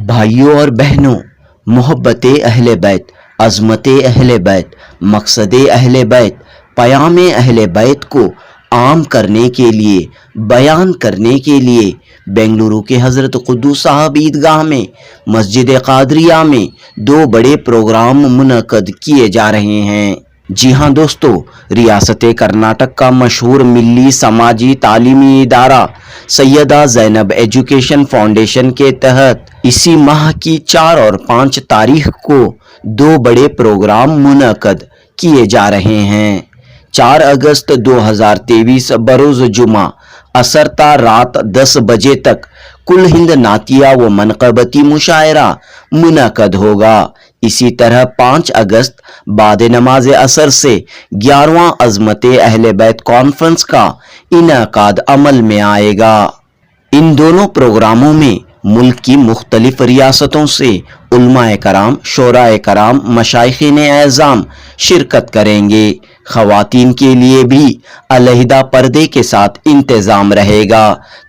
भाइयों और बहनों, मोहब्बत अहले बैत, अज़मत अहले बैत, मकसद अहले बैत, पयाम अहले बैत को आम करने के लिए, बयान करने के लिए बेंगलुरु के हज़रत कुद्दूस साहब ईदगाह में मस्जिद कादरिया में 2 बड़े प्रोग्राम मुनक़द किए जा रहे हैं। जी हाँ दोस्तों, रियासत कर्नाटक का मशहूर मिली समाजी तालीमी इदारा सैयदा ज़ैनब एजुकेशन फाउंडेशन के तहत इसी माह की 4 और 5 तारीख को 2 बड़े प्रोग्राम मुनक़द किए जा रहे हैं। 4 अगस्त 2023 बरोज़ जुमा असरता रात 10 बजे तक कुल हिंद नातिया व मनक़बती मुशायरा मुनक़द होगा। इसी तरह 5 अगस्त बाद नमाज असर से 11वां अज़मत अहले बैत कॉन्फ्रेंस का इनेकाद अमल में आएगा। इन दोनों प्रोग्रामों में मुल्क की मुख्तलिफ रियासतों से उलमाए कराम, शोराए कराम, मशाइखीन एज़ाम शिरकत करेंगे। ख़वातीन के लिए भी अलहदा पर्दे के साथ इंतज़ाम रहेगा।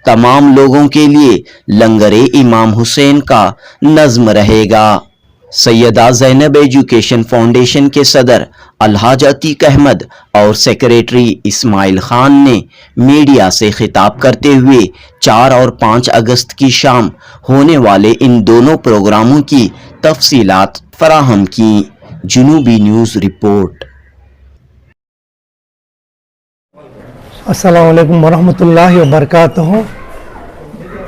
तमाम लोगों के लिए लंगरे इमाम हुसैन का नज़्म रहेगा। सैयदा ज़ैनब एजुकेशन फाउंडेशन के सदर अलहाज अतीक अहमद और सेक्रेटरी इस्माइल खान ने मीडिया से खिताब करते हुए 4 और 5 अगस्त की शाम होने वाले इन दोनों प्रोग्रामों की तफसीलात फराहम की। जुनूबी न्यूज़ रिपोर्ट। अस्सलामु अलैकुम वरहमतुल्लाहि वबरकातुहू।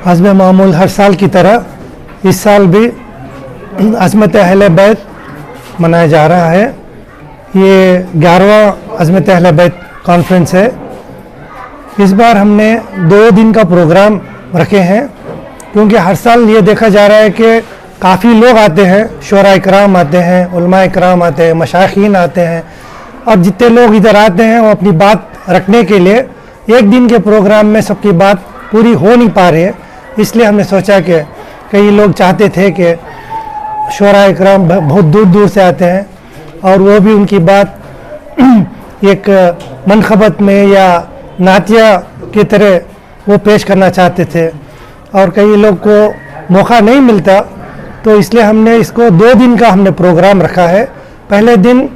हज़्ब मामूल हर साल की तरह इस साल भी अज़मत अहले बैत मनाया जा रहा है। ये 11वां अज़मत अहले बैत कॉन्फ्रेंस है। इस बार हमने 2 दिन का प्रोग्राम रखे हैं, क्योंकि हर साल ये देखा जा रहा है कि काफ़ी लोग आते हैं, शोरा इकराम आते हैं, उलमा इकराम आते हैं, मशाइखीन आते हैं, और जितने लोग इधर आते हैं वो अपनी बात रखने के लिए एक दिन के प्रोग्राम में सबकी बात पूरी हो नहीं पा रही है। इसलिए हमने सोचा कि कई लोग चाहते थे कि शोरा इकराम बहुत दूर दूर से आते हैं और वो भी उनकी बात एक मनखबत में या नातिया की तरह वो पेश करना चाहते थे, और कई लोग को मौका नहीं मिलता, तो इसलिए हमने इसको 2 दिन का हमने प्रोग्राम रखा है। पहले दिन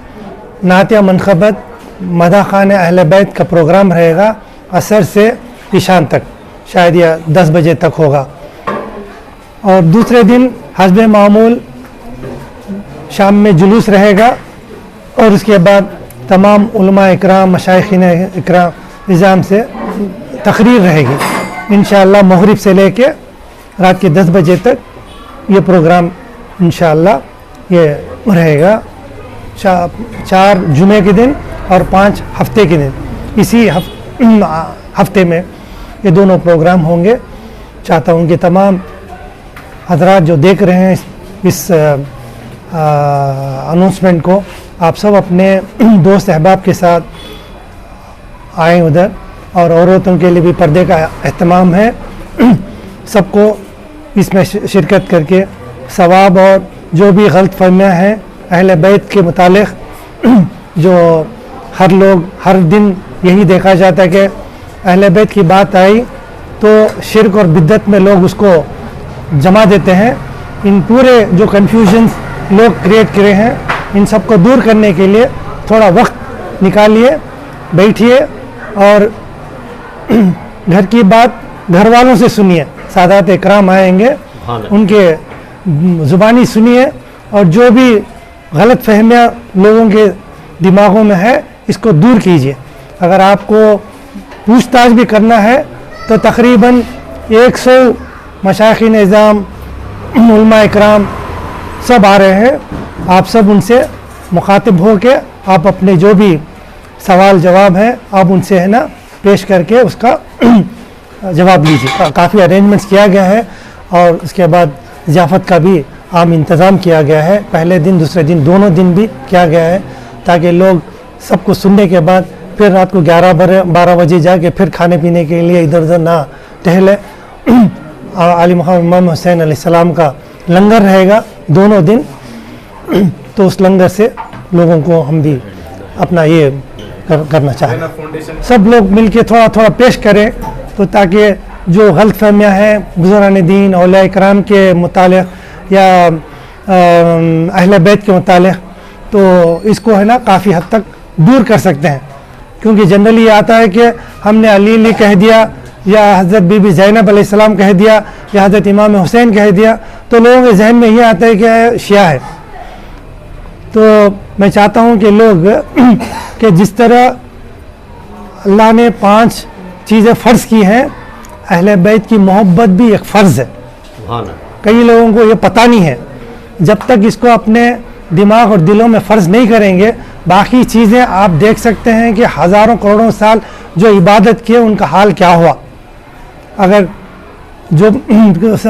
नातिया मनखबत मदा खान अहले बैत का प्रोग्राम रहेगा, असर से ईशान तक, शायद यह 10 बजे तक होगा। और दूसरे दिन हज़्ब मामूल शाम में जुलूस रहेगा, और उसके बाद तमाम उलमा इकराम, मशाइखीन इकराम निज़ाम से तकरीर रहेगी। इंशाअल्लाह मग़रिब से लेके रात के 10 बजे तक ये प्रोग्राम इंशाअल्लाह ये रहेगा। 4 जुमे के दिन और 5 हफ्ते के दिन, इसी हफ्ते में ये दोनों प्रोग्राम होंगे। चाहता हूँ कि तमाम हज़रात जो देख रहे हैं इस अनाउंसमेंट को, आप सब अपने दोस्त अहबाब के साथ आएँ उधर, और औरतों के लिए भी पर्दे का एहतमाम है। सबको इसमें शिरकत करके सवाब और जो भी गलत फहमियाँ हैं अहले बैत के मुतालिक, जो हर दिन यही देखा जाता है कि अहले बैत की बात आई तो शिर्क और बिद्दत में लोग उसको जमा देते हैं। इन पूरे जो कन्फ्यूजन्स लोग क्रिएट करे हैं, इन सब को दूर करने के लिए थोड़ा वक्त निकालिए, बैठिए और घर की बात घर वालों से सुनिए। सादात इकराम आएंगे, उनके ज़ुबानी सुनिए, और जो भी गलत फहमियाँ लोगों के दिमागों में है इसको दूर कीजिए। अगर आपको पूछताछ भी करना है तो तकरीबन 100 मशाइखीन निज़ाम, उलमा इकराम सब आ रहे हैं। आप सब उनसे मुखातिब हो के आप अपने जो भी सवाल जवाब हैं आप उनसे है ना पेश करके उसका जवाब लीजिए। काफ़ी अरेंजमेंट्स किया गया है, और उसके बाद ज़ियाफ़त का भी आम इंतज़ाम किया गया है। पहले दिन दूसरे दिन दोनों दिन भी किया गया है, ताकि लोग सबको सुनने के बाद फिर रात को 11-12 बजे जाके फिर खाने पीने के लिए इधर उधर ना टहले। आली मुक़ाम इमाम हुसैन अलैहिस्सलाम का लंगर रहेगा दोनों दिन, तो उस लंगर से लोगों को हम भी अपना ये करना चाहें। सब लोग मिलके थोड़ा थोड़ा पेश करें, तो ताकि जो गलत फहमियाँ हैं बुज़ुर्गान दीन औलिया इकराम के मुतालिक या अहले बैत के मुतालिक, तो इसको है ना काफ़ी हद तक दूर कर सकते हैं। क्योंकि जनरली ये आता है कि हमने अली कह दिया या हज़रत बीबी ज़ैनब अलैहिस्सलाम कह दिया या हज़रत इमाम हुसैन कह दिया, तो लोगों के जहन में ये आता है कि शिया है। तो मैं चाहता हूँ कि लोग कि जिस तरह अल्लाह ने 5 चीज़ें फ़र्ज़ की हैं, अहले बैत की मोहब्बत भी एक फ़र्ज़ है। कई लोगों को ये पता नहीं है। जब तक इसको अपने दिमाग और दिलों में फ़र्ज़ नहीं करेंगे, बाकी चीज़ें आप देख सकते हैं कि हज़ारों करोड़ों साल जो इबादत किए उनका हाल क्या हुआ। अगर जो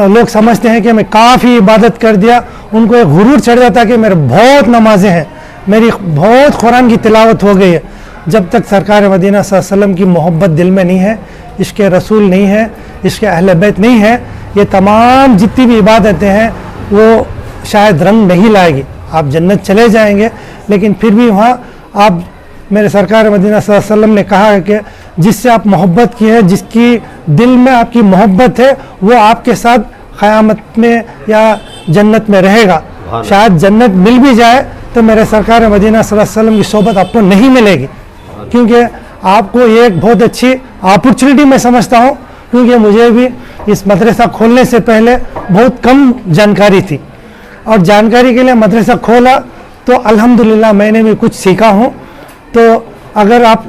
लोग समझते हैं कि मैं काफ़ी इबादत कर दिया, उनको एक गुरूर चढ़ जाता है कि मेरे बहुत नमाजें हैं, मेरी बहुत कुरान की तिलावत हो गई है। जब तक सरकार मदीना सल्लल्लाहु अलैहि वसल्लम की मोहब्बत दिल में नहीं है, इश्क़ रसूल नहीं है, इश्क़ अहले बैत नहीं है, ये तमाम जितनी भी इबादतें हैं वो शायद रंग नहीं लाएगी। आप जन्नत चले जाएंगे, लेकिन फिर भी वहाँ आप, मेरे सरकार मदीना सल्लल्लाहु अलैहि वसल्लम ने कहा है कि जिससे आप मोहब्बत की है, जिसकी दिल में आपकी मोहब्बत है, वो आपके साथ क़यामत में या जन्नत में रहेगा। शायद जन्नत मिल भी जाए तो मेरे सरकार मदीना सल्लल्लाहु अलैहि वसल्लम की सोबत आपको नहीं मिलेगी। क्योंकि आपको ये एक बहुत अच्छी अपॉर्चुनिटी मैं समझता हूँ, क्योंकि मुझे भी इस मदरसा खोलने से पहले बहुत कम जानकारी थी, और जानकारी के लिए मदरसा खोला तो अल्हम्दुलिल्लाह मैंने भी कुछ सीखा हूँ। तो अगर आप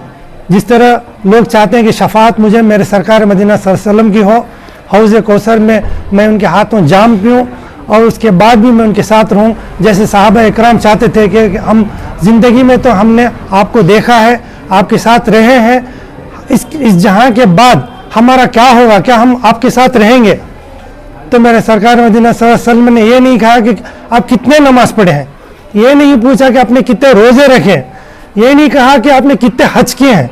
जिस तरह लोग चाहते हैं कि शफाअत मुझे मेरे सरकार मदीना सल्लल्लाहु अलैहि वसल्लम की हो, हौज़ कौसर में मैं उनके हाथों जाम पीऊँ और उसके बाद भी मैं उनके साथ रहूँ, जैसे सहाबा इकराम चाहते थे कि हम ज़िंदगी में तो हमने आपको देखा है, आपके साथ रहे हैं, इस जहाँ के बाद हमारा क्या होगा, क्या हम आपके साथ रहेंगे। तो मेरे सरकार मदीना सल्लल्लाहु अलैहि वसल्लम ने ये नहीं कहा कि आप कितने नमाज पढ़े हैं, ये नहीं पूछा कि आपने कितने रोज़े रखे हैं, ये नहीं कहा कि आपने कितने हज किए हैं,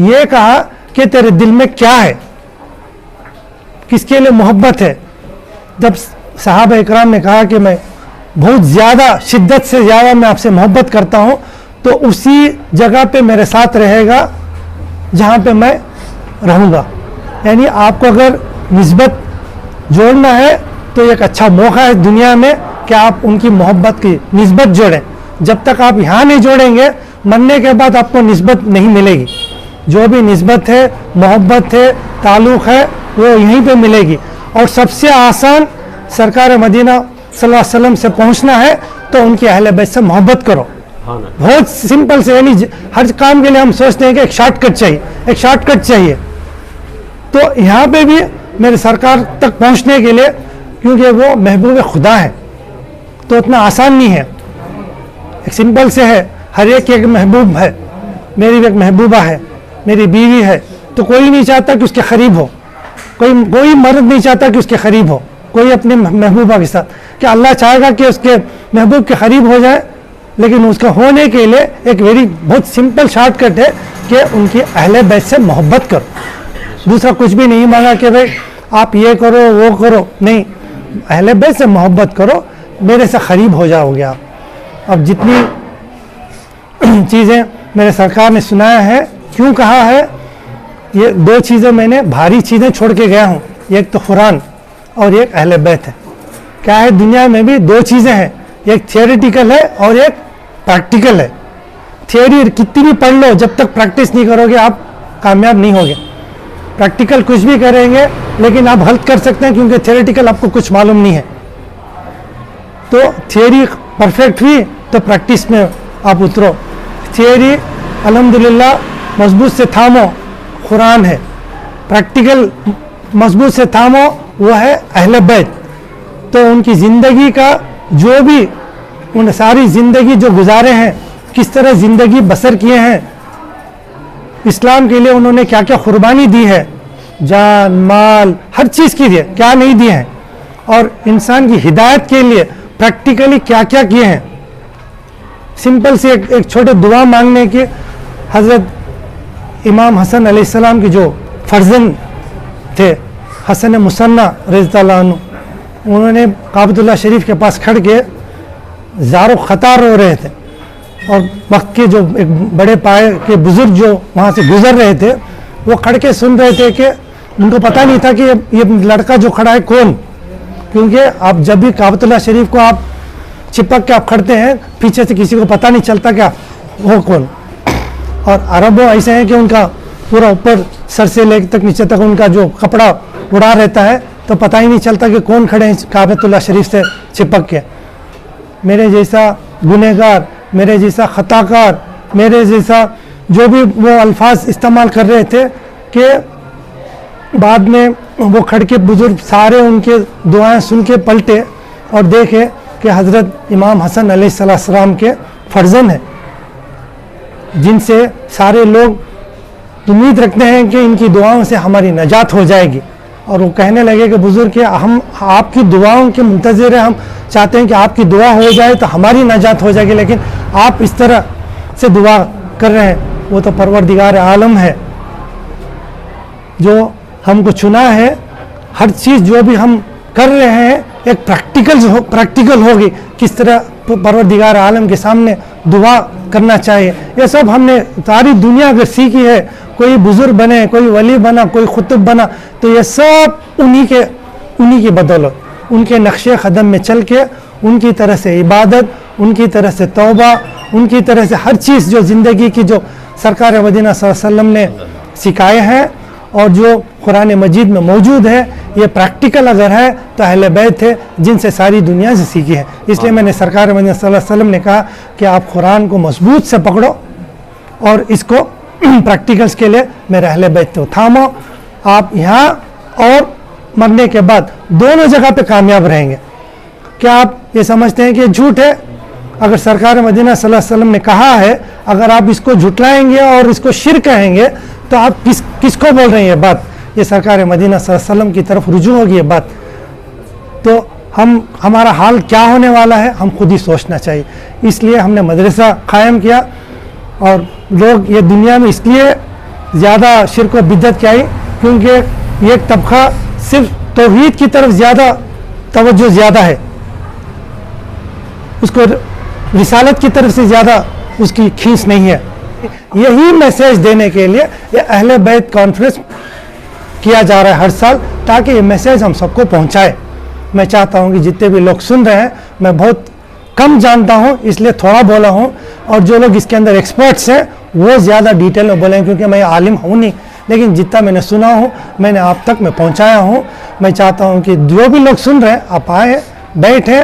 ये कहा कि तेरे दिल में क्या है, किसके लिए मोहब्बत है। जब सहाबा इकराम ने कहा कि मैं बहुत ज़्यादा, शिद्दत से ज़्यादा मैं आपसे मोहब्बत करता हूँ, तो उसी जगह पे मेरे साथ रहेगा जहाँ पे मैं रहूँगा। यानी आपको अगर निस्बत जोड़ना है तो एक अच्छा मौका है दुनिया में कि आप उनकी मोहब्बत की निस्बत जोड़ें। जब तक आप यहाँ नहीं जोड़ेंगे, मरने के बाद आपको निस्बत नहीं मिलेगी। जो भी निस्बत है, मोहब्बत है, ताल्लुक़ है, वो यहीं पे मिलेगी। और सबसे आसान सरकार मदीना सल्लल्लाहु अलैहि वसल्लम से पहुँचना है तो उनकी अहले बैत से मोहब्बत करो। बहुत सिंपल से, यानी हर काम के लिए हम सोचते हैं कि एक शॉर्टकट चाहिए, एक शॉर्टकट चाहिए। तो यहाँ पे भी मेरे सरकार तक पहुँचने के लिए, क्योंकि वो महबूब खुदा है, तो उतना आसान नहीं है। एक सिंपल से है, हर एक महबूब है, मेरी भी एक महबूबा है, मेरी बीवी है, तो कोई नहीं चाहता कि उसके करीब हो, कोई मर्द नहीं चाहता कि उसके करीब हो, कोई अपने महबूबा के साथ। क्या अल्लाह चाहेगा कि उसके महबूब के करीब हो जाए, लेकिन उसका होने के लिए एक बहुत सिंपल शॉर्टकट है कि उनकी अहले बैत से मोहब्बत करो। दूसरा कुछ भी नहीं मांगा कि भाई आप ये करो वो करो, नहीं, अहले बैत से मोहब्बत करो, मेरे से करीब हो जाओगे आप। अब जितनी चीज़ें मेरे सरकार ने सुनाया है, क्यों कहा है, ये 2 चीज़ें मैंने भारी चीज़ें छोड़ के गया हूँ, एक तो कुरान और एक अहले बैत है। क्या है, दुनिया में भी 2 चीज़ें हैं, एक थियोरेटिकल है और एक प्रैक्टिकल है। थियोरी कितनी भी पढ़ लो, जब तक प्रैक्टिस नहीं करोगे आप कामयाब नहीं होगे। प्रैक्टिकल कुछ भी करेंगे लेकिन आप गलत कर सकते हैं, क्योंकि थियोरेटिकल आपको कुछ मालूम नहीं है। तो थियोरी परफेक्ट हुई तो प्रैक्टिस में आप उतरो। थियोरी अल्हम्दुलिल्लाह मजबूत से थामो, कुरान है। प्रैक्टिकल मजबूत से थामो, वो है अहले बैत। तो उनकी ज़िंदगी का जो भी, उन सारी ज़िंदगी जो गुजारे हैं, किस तरह ज़िंदगी बसर किए हैं, इस्लाम के लिए उन्होंने क्या क्या कुर्बानी दी है, जान माल हर चीज़ की दी है, क्या नहीं दिए हैं, और इंसान की हिदायत के लिए प्रैक्टिकली क्या क्या किए हैं। सिंपल से एक छोटे दुआ मांगने के, हज़रत इमाम हसन अलैहिस्सलाम की जो फर्जंद थे, हसन मुसन्ना रज़ियल्लाहु अन्हु, उन्होंने काबतुल्लाह शरीफ के पास खड़ के ज़ारो ख़तार रो रहे थे, और वक्त के जो एक बड़े पाए के बुज़ुर्ग जो वहाँ से गुज़र रहे थे, वो खड़ के सुन रहे थे कि उनको पता नहीं था कि ये लड़का जो खड़ा है कौन। क्योंकि आप जब भी काबतुल्लाह शरीफ को आप चिपक के आप खड़ते हैं, पीछे से किसी को पता नहीं चलता क्या वो कौन। और अरबों ऐसे हैं कि उनका पूरा ऊपर सर से लेकर तक नीचे तक उनका जो कपड़ा उड़ा रहता है, तो पता ही नहीं चलता कि कौन खड़े हैं काबतुल्लाह शरीफ से चिपक के। मेरे जैसा गुनहगार, मेरे जैसा खताकार, मेरे जैसा जो भी वो अल्फाज इस्तेमाल कर रहे थे कि बाद में वो खड़के बुजुर्ग सारे उनके दुआएं सुन के पलटे और देखे कि हज़रत इमाम हसन अलैहिस्सलाम के फर्जन है, जिनसे सारे लोग उम्मीद रखते हैं कि इनकी दुआओं से हमारी नजात हो जाएगी। और वो कहने लगे कि बुजुर्ग के हम आपकी दुआओं के मुंतज़िर हैं, हम चाहते हैं कि आपकी दुआ हो जाए तो हमारी नजात हो जाएगी, लेकिन आप इस तरह से दुआ कर रहे हैं। वो तो परवरदिगार आलम है जो हमको चुना है। हर चीज़ जो भी हम कर रहे हैं एक प्रैक्टिकल होगी, किस तरह परवरदिगार आलम के सामने दुआ करना चाहिए। ये सब हमने सारी दुनिया अगर सीखी है, कोई बुजुर्ग बने, कोई वली बना, कोई खुतब बना, तो ये सब उन्हीं की बदौलत, उनके नक्शे कदम में चल के, उनकी तरह से इबादत, उनकी तरह से तौबा, उनकी तरह से हर चीज़ जो ज़िंदगी की जो सरकार मदीना सल्लल्लाहु अलैहि वसल्लम ने सिखाए हैं और जो कुरान मजीद में मौजूद है, ये प्रैक्टिकल अगर है तो अहले बैत है जिनसे सारी दुनिया से सीखी है। इसलिए मैंने सरकार मदीना सल्लल्लाहु अलैहि वसल्लम ने कहा कि आप कुरान को मजबूत से पकड़ो और इसको प्रैक्टिकल्स के लिए मेरे अहले बैत को थामो। आप यहाँ और मरने के बाद दोनों जगह पे कामयाब रहेंगे। क्या आप ये समझते हैं कि झूठ है? अगर सरकार मदीना सल्लल्लाहु अलैहि वसल्लम ने कहा है, अगर आप इसको झुटलाएंगे और इसको शिर्क कहेंगे तो आप किसको बोल रहे हैं ये बात? ये सरकार मदीना सल्लल्लाहु अलैहि वसल्लम की तरफ रुजू होगी ये बात। तो हमारा हाल क्या होने वाला है हम खुद ही सोचना चाहिए। इसलिए हमने मदरसा कायम किया और लोग ये दुनिया में इसलिए ज़्यादा शिर्क व बिदअत की आई क्योंकि ये तबका सिर्फ तौहीद की तरफ ज़्यादा तवज्जो ज़्यादा है, उसको रिसालत की तरफ से ज़्यादा उसकी खींच नहीं है। यही मैसेज देने के लिए ये अहले बैत कॉन्फ्रेंस किया जा रहा है हर साल, ताकि ये मैसेज हम सबको पहुंचाए। मैं चाहता हूं कि जितने भी लोग सुन रहे हैं, मैं बहुत कम जानता हूं इसलिए थोड़ा बोला हूं, और जो लोग इसके अंदर एक्सपर्ट्स हैं वो ज़्यादा डिटेल में बोलें, क्योंकि मैं आलिम हूँ नहीं, लेकिन जितना मैंने सुना हूँ मैंने आप तक मैं पहुँचाया हूँ। मैं चाहता हूँ कि जो भी लोग सुन रहे हैं आप आए, बैठे,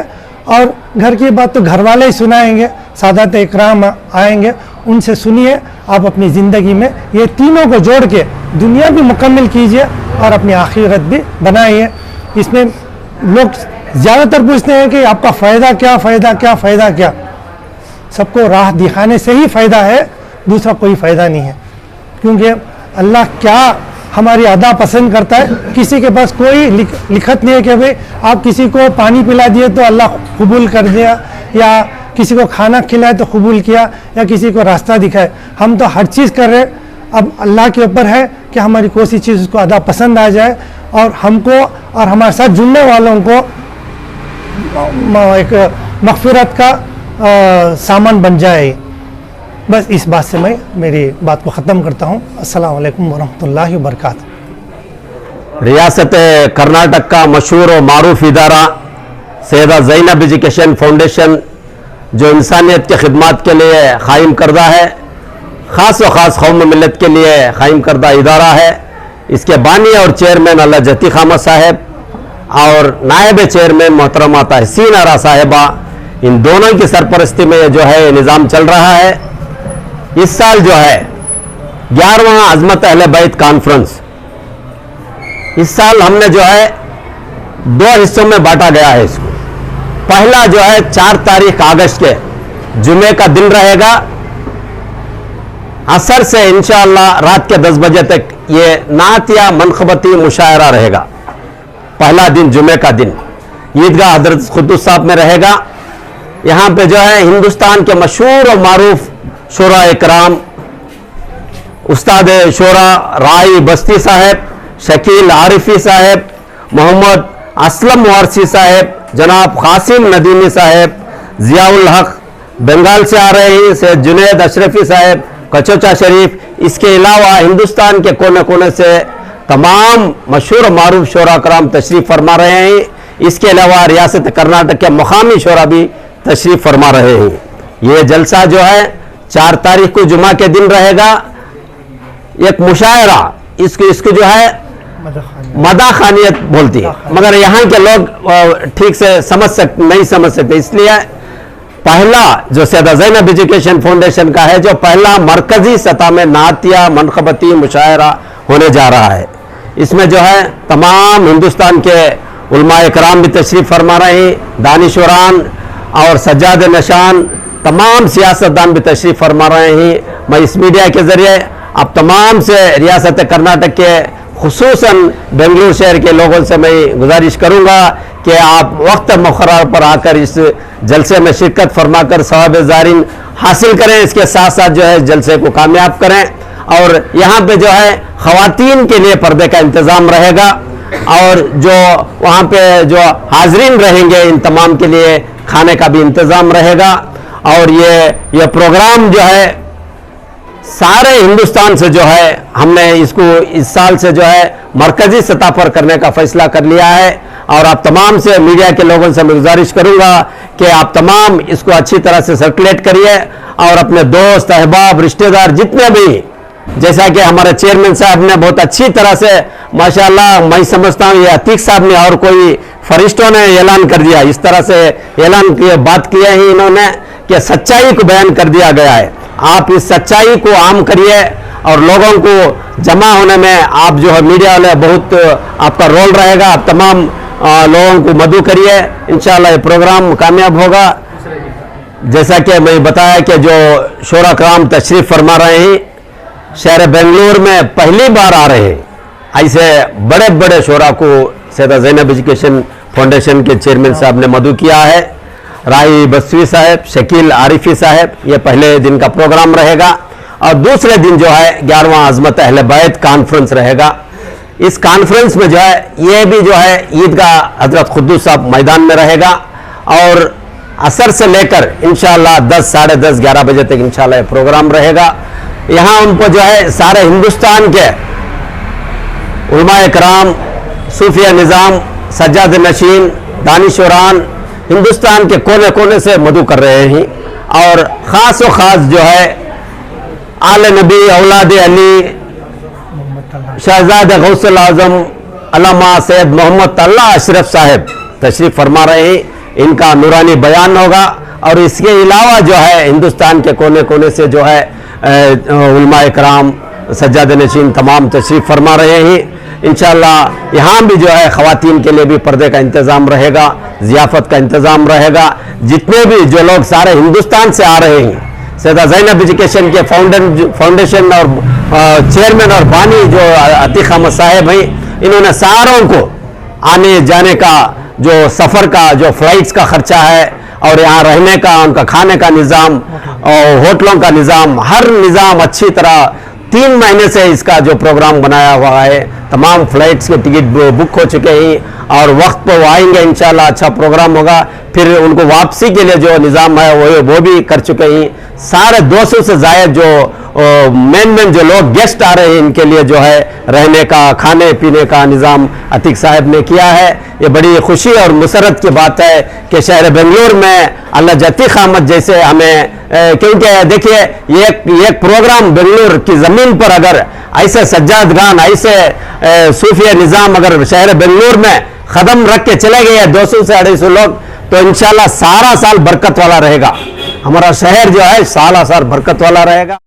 और घर की बात तो घर वाले ही सुनाएंगे, सादात इकराम आएंगे, उनसे सुनिए। आप अपनी ज़िंदगी में ये तीनों को जोड़ के दुनिया भी मुकम्मल कीजिए और अपनी आखिरत भी बनाइए। इसमें लोग ज़्यादातर पूछते हैं कि आपका फ़ायदा क्या, फ़ायदा क्या, फ़ायदा क्या? सबको राह दिखाने से ही फ़ायदा है, दूसरा कोई फ़ायदा नहीं है। क्योंकि अल्लाह क्या हमारी अदा पसंद करता है, किसी के पास कोई लिखत नहीं है कि भाई आप किसी को पानी पिला दिए तो अल्लाह कबूल कर दिया, या किसी को खाना खिलाए तो कबूल किया, या किसी को रास्ता दिखाए। हम तो हर चीज़ कर रहे हैं, अब अल्लाह के ऊपर है कि हमारी कोई सी चीज़ उसको अदा पसंद आ जाए और हमको और हमारे साथ जुड़ने वालों को एक मग़फ़िरत का सामान बन जाए। बस इस बात से मैं मेरी बात को ख़त्म करता हूँ। अस्सलाम वालेकुम वरहमतुल्लाहि वबरकातुहू। रियासत कर्नाटक का मशहूर और मारूफ इदारा सैयदा ज़ैनब एजुकेशन फाउंडेशन, जो इंसानियत के खिदमत के लिए कायम करदा है, ख़ास व ख़ास कौम मिलत के लिए कायम करदा इदारा है। इसके बानी और चेयरमैन अल्लाह जती खामा साहब और नायब चेयरमैन मोहतरमा तहसीन आरा साहिबा, इन दोनों की सरपरस्ती में जो है निज़ाम चल रहा है। इस साल जो है 11वां अज़मत अहले बैत कॉन्फ्रेंस, इस साल हमने जो है 2 हिस्सों में बांटा गया है इसको। पहला जो है 4 तारीख अगस्त के जुमे का दिन रहेगा, असर से इंशाअल्लाह रात के 10 बजे तक ये नात या मनखबती मुशायरा रहेगा। पहला दिन जुमे का दिन ईदगाह हजरत कुद्दुस साहब में रहेगा। यहाँ पे जो है हिंदुस्तान के मशहूर और मारूफ शोरा इकराम, उस्ताद शोरा राई बस्ती साहब, शकील आरिफी साहब, मोहम्मद असलम वारसी साहब, जनाब कासिम नदीमी साहब, ज़ियाउल हक बंगाल से आ रहे हैं, सैयद जुनैद अशरफी साहब कचोचा शरीफ, इसके अलावा हिंदुस्तान के कोने कोने से तमाम मशहूर मारूफ शोरा कराम तशरीफ़ फरमा रहे हैं। इसके अलावा रियासत कर्नाटक के मुकामी शोरा भी तशरीफ फरमा रहे हैं। ये जलसा जो है 4 तारीख को जुमा के दिन रहेगा। एक मुशायरा, इसको जो है मदा खानियत बोलती है, मगर यहाँ के लोग ठीक से नहीं समझ सकते, इसलिए पहला जो सैयदा ज़ैनब एजुकेशन फाउंडेशन का है, जो पहला मरकजी सतह में नातिया मनखबती मुशायरा होने जा रहा है, इसमें जो है तमाम हिंदुस्तान के उलमा इकराम भी तशरीफ फरमा रहे हैं, दानिशवरान और सज्जाद नशान, तमाम सियासतदान भी तशरीफ फरमा रहे हैं। मैं इस मीडिया के जरिए अब तमाम से रियासत कर्नाटक के खुसूसन बेंगलुरु शहर के लोगों से मैं गुजारिश करूंगा कि आप वक्त मुक़र्रर पर आकर इस जलसे में शिरकत फरमाकर सवाब ज़ारिन हासिल करें। इसके साथ साथ जो है जलसे को कामयाब करें। और यहाँ पे जो है ख़वातीन के लिए पर्दे का इंतज़ाम रहेगा और जो वहाँ पे जो हाजरीन रहेंगे इन तमाम के लिए खाने का भी इंतज़ाम रहेगा। और ये प्रोग्राम जो है सारे हिंदुस्तान से जो है हमने इसको इस साल से जो है मरकजी सतह पर करने का फैसला कर लिया है। और आप तमाम से मीडिया के लोगों से मैं गुजारिश करूंगा कि आप तमाम इसको अच्छी तरह से सर्कुलेट करिए और अपने दोस्त अहबाब रिश्तेदार जितने भी, जैसा कि हमारे चेयरमैन साहब ने बहुत अच्छी तरह से माशाल्लाह, मैं समझता हूँ ये अतीक साहब ने और कोई फरिश्तों ने ऐलान कर दिया, इस तरह से ऐलान किए, बात किया ही इन्होंने कि सच्चाई को बयान कर दिया गया है। आप इस सच्चाई को आम करिए और लोगों को जमा होने में आप जो है मीडिया वाले बहुत आपका रोल रहेगा। आप तमाम लोगों को मदऊ करिए, इंशाल्लाह ये प्रोग्राम कामयाब होगा। जैसा कि मैं बताया कि जो शोरा कराम तशरीफ फरमा रहे हैं, शहर बेंगलुरु में पहली बार आ रहे हैं, ऐसे बड़े बड़े शोरा को सैयदा ज़ैनब एजुकेशन फाउंडेशन के चेयरमैन साहब ने मदऊ किया है। राही बस्वी साहब, शकील आरिफी साहब, ये पहले दिन का प्रोग्राम रहेगा। और दूसरे दिन जो है 11वां अज़मत अहले बैत कॉन्फ्रेंस रहेगा। इस कॉन्फ्रेंस में जो है ये भी जो है ईदगाह हजरत खुद्दूस साहब मैदान में रहेगा और असर से लेकर इंशाल्लाह 10, साढ़े 10, 11 बजे तक इंशाल्लाह ये प्रोग्राम रहेगा। यहाँ उनको जो है सारे हिंदुस्तान के उलमा इकराम, सूफिया निज़ाम, सज्जाद नशीन, दानिशवरान हिंदुस्तान के कोने कोने से मदऊ कर रहे हैं। और ख़ास व ख़ास जो है आले नबी औलाद अली शहजाद गौसल आज़म अल्लामा सैयद मोहम्मद तल्ला अशरफ साहब तशरीफ़ फरमा रहे हैं, इनका नूरानी बयान होगा। और इसके अलावा जो है हिंदुस्तान के कोने कोने से जो है उलमा इकराम, सज्जाद नशीन तमाम तशरीफ़ फरमा रहे हैं। इंशाअल्लाह यहाँ भी जो है ख़वातीन के लिए भी पर्दे का इंतज़ाम रहेगा, ज़ियाफ़त का इंतज़ाम रहेगा। जितने भी जो लोग सारे हिंदुस्तान से आ रहे हैं, सैयदा ज़ैनब एजुकेशन के फाउंडेशन और चेयरमैन और बानी जो अतीक अहमद साहब हैं, इन्होंने सारों को आने जाने का जो सफ़र का जो फ़्लाइट्स का ख़र्चा है और यहाँ रहने का, उनका खाने का निज़ाम और होटलों का निज़ाम, हर निज़ाम अच्छी तरह 3 महीने से इसका जो प्रोग्राम बनाया हुआ है, तमाम फ्लाइट्स के टिकट बुक हो चुके हैं और वक्त पर वो आएंगे इंशाल्लाह, अच्छा प्रोग्राम होगा। फिर उनको वापसी के लिए जो निज़ाम है वो भी कर चुके हैं। सारे 200 से ज़ायद जो मेन जो लोग गेस्ट आ रहे हैं, इनके लिए जो है रहने का, खाने पीने का निज़ाम अतीक साहब ने किया है। ये बड़ी खुशी और मुसरत की बात है कि शहर बेंगलुरु में अल्लाह अतीक अहमद जैसे हमें, क्योंकि देखिए एक प्रोग्राम बेंगलुरु की ज़मीन पर अगर ऐसे सज्जाद खान, ऐसे सूफिया निज़ाम अगर शहर बेंगलुरु में ख़दम रख के चले गए 200 से 250 लोग, तो इंशाल्लाह सारा साल बरकत वाला रहेगा। हमारा शहर जो है साल बरकत वाला रहेगा।